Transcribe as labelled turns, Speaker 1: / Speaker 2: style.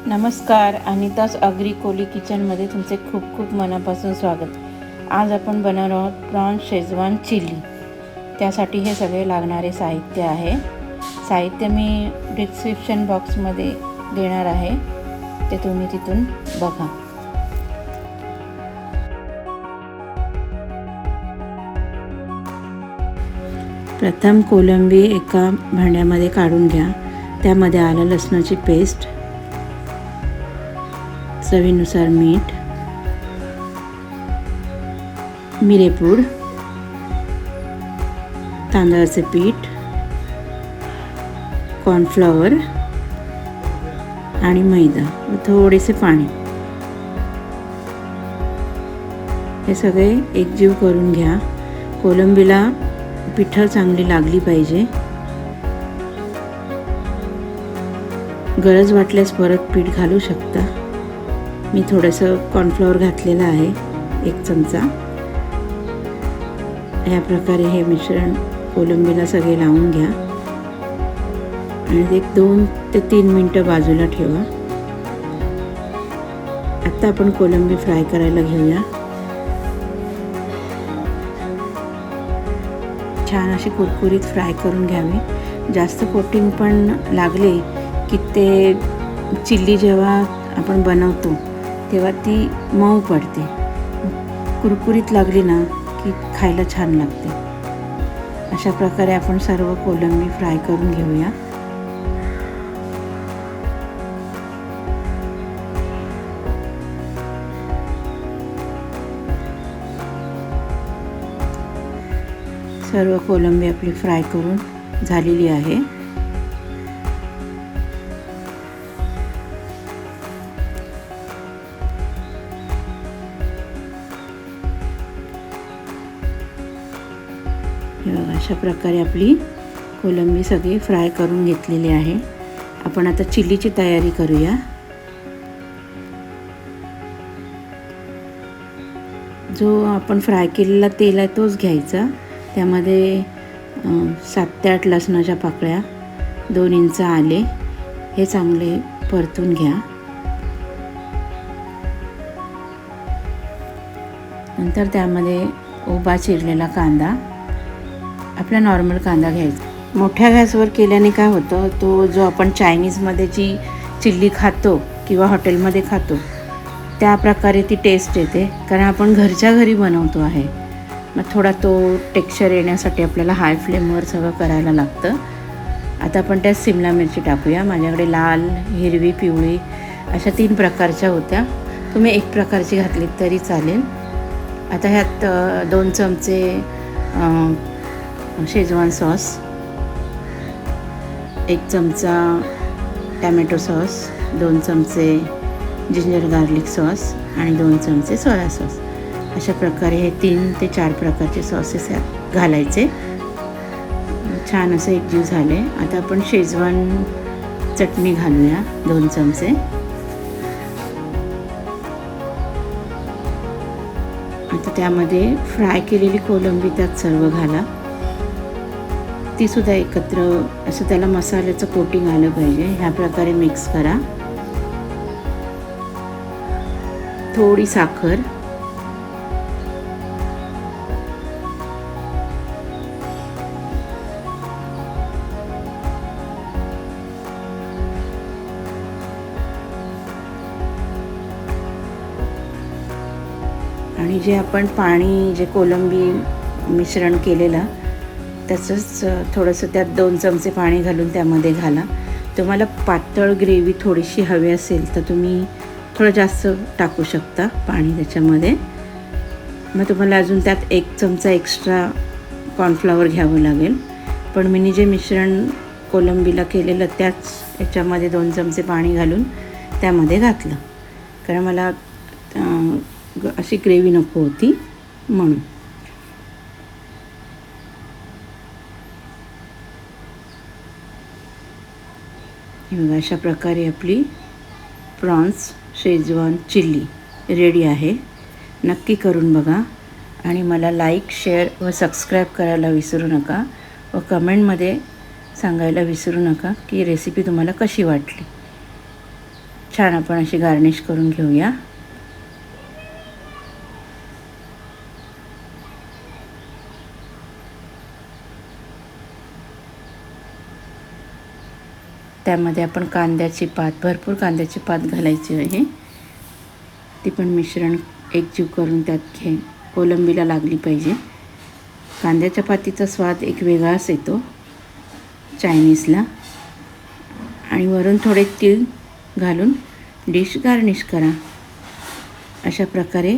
Speaker 1: नमस्कार, अनिताच आगरी-कोली किचनमध्ये तुमचे खूप खूप मनापासून स्वागत. आज आपण बनवणार आहोत प्रॉन्स शेजवान चिली. त्यासाठी हे सगळे लागणारे साहित्य आहे. साहित्य मी डिस्क्रिप्शन बॉक्समध्ये देणार आहे, ते तुम्ही तिथून बघा. प्रथम कोलंबी एका भांड्यामध्ये काढून घ्या. त्यामध्ये आलं लसणाची पेस्ट, चवीनुसार मीठ, मिरेपूड, तांदळाचे पीठ, कॉर्नफ्लॉवर आणि मैदा व थोडेसे पाणी हे सगळे एकजीव करून घ्या. कोलंबीला पिठं चांगली लागली पाहिजे. गरज वाटल्यास परत पीठ घालू शकता. मी थोडंसं कॉर्नफ्लॉवर घातलेलं आहे, 1 चमचा. या प्रकारे हे मिश्रण कोलंबीला सगळे लावून घ्या आणि 2 ते 3 मिनटं बाजूला ठेवा. आता आपण कोलंबी फ्राय करायला घेऊया. छान अशी कुरकुरीत फ्राय करून घ्यावी. जास्त कोटिंग पण लागले की ते चिल्ली जेव्हा आपण बनवतो तेव्हा ती मऊ पडते. कुरकुरीत लागली ना की खायला छान लागते. अशा प्रकारे आपण सर्व कोलंबी फ्राय करून घेऊया. सर्व कोलंबी आपली फ्राय करून झालेली आहे. अशा प्रकारे आपली कोलंबी सगळी फ्राय करून घेतलेली आहे. आपण आता चिल्लीची तयारी करूया. जो आपण फ्राय केलेला तेल आहे तोच घ्यायचा. त्यामध्ये 7 ते 8 लसणाच्या पाकळ्या, 2 इंच आले हे चांगले परतून घ्या. नंतर त्यामध्ये उभा चिरलेला कांदा, आपला नॉर्मल कांदा घ्यायचा. मोठ्या गॅसवर केल्याने काय होतं, तो जो आपण चायनीजमध्ये जी चिल्ली खातो किंवा हॉटेलमध्ये खातो त्या प्रकारे ती टेस्ट येते. कारण आपण घरच्या घरी बनवतो आहे. मग थोडा तो टेक्स्चर येण्यासाठी आपल्याला हाय फ्लेमवर सगळं करायला लागतं. आता आपण त्यात शिमला मिरची टाकूया. माझ्याकडे लाल, हिरवी, पिवळी अशा 3 प्रकारच्या होत्या. तुम्ही 1 प्रकारची घातली तरी चालेल. आता ह्यात 2 चमचे शेजवान सॉस, 1 चमचा टॅमॅटो सॉस, 2 चमचे जिंजर गार्लिक सॉस आणि 2 चमचे सोया सॉस. अशा प्रकारे हे 3 ते 4 प्रकारचे सॉसेस यात घालायचे. छान असं एकजीव झाले. आता आपण शेजवान चटणी घालूया 2 चमचे. आता त्यामध्ये फ्राय केलेली कोलंबी त्यात सर्व घाला. ती सुद्धा एकत्र असं त्याला मसाल्याचं कोटिंग आलं पाहिजे. ह्या प्रकारे मिक्स करा. थोडी साखर, आणि जे आपण पाणी, जे कोलंबी मिश्रण केलेलं त्याचंच थोडंसं त्यात 2 चमचे पाणी घालून त्यामध्ये घाला. तुम्हाला पातळ ग्रेव्ही थोडीशी हवी असेल तर तुम्ही थोडं जास्त टाकू शकता पाणी त्याच्यामध्ये. मग तुम्हाला अजून त्यात 1 चमचा एक्स्ट्रा कॉर्नफ्लॉवर घ्यावं लागेल. पण मी जे मिश्रण कोलंबीला केलेलं त्याच याच्यामध्ये 2 चमचे पाणी घालून त्यामध्ये घातलं. कारण मला अशी ग्रेव्ही नको होती म्हणून. अशा प्रकारे आपली प्रॉन्स शेजवान चिल्ली रेडी आहे. नक्की करून बघा आणि मला लाईक, शेअर व सबस्क्राईब करायला विसरू नका व कमेंटमध्ये सांगायला विसरू नका की रेसिपी तुम्हाला कशी वाटली. छान आपण अशी गार्निश करून घेऊया. त्यामध्ये आपण कांद्याची पात, भरपूर कांद्याची पात घालायची आहे. ती पण मिश्रण एकजीव करून त्यात कोलंबीला लागली पाहिजे. कांद्याच्या पातीचा स्वाद एक वेगळाच येतो चायनीजला. आणि वरून थोडे तीळ घालून डिश गार्निश करा. अशा प्रकारे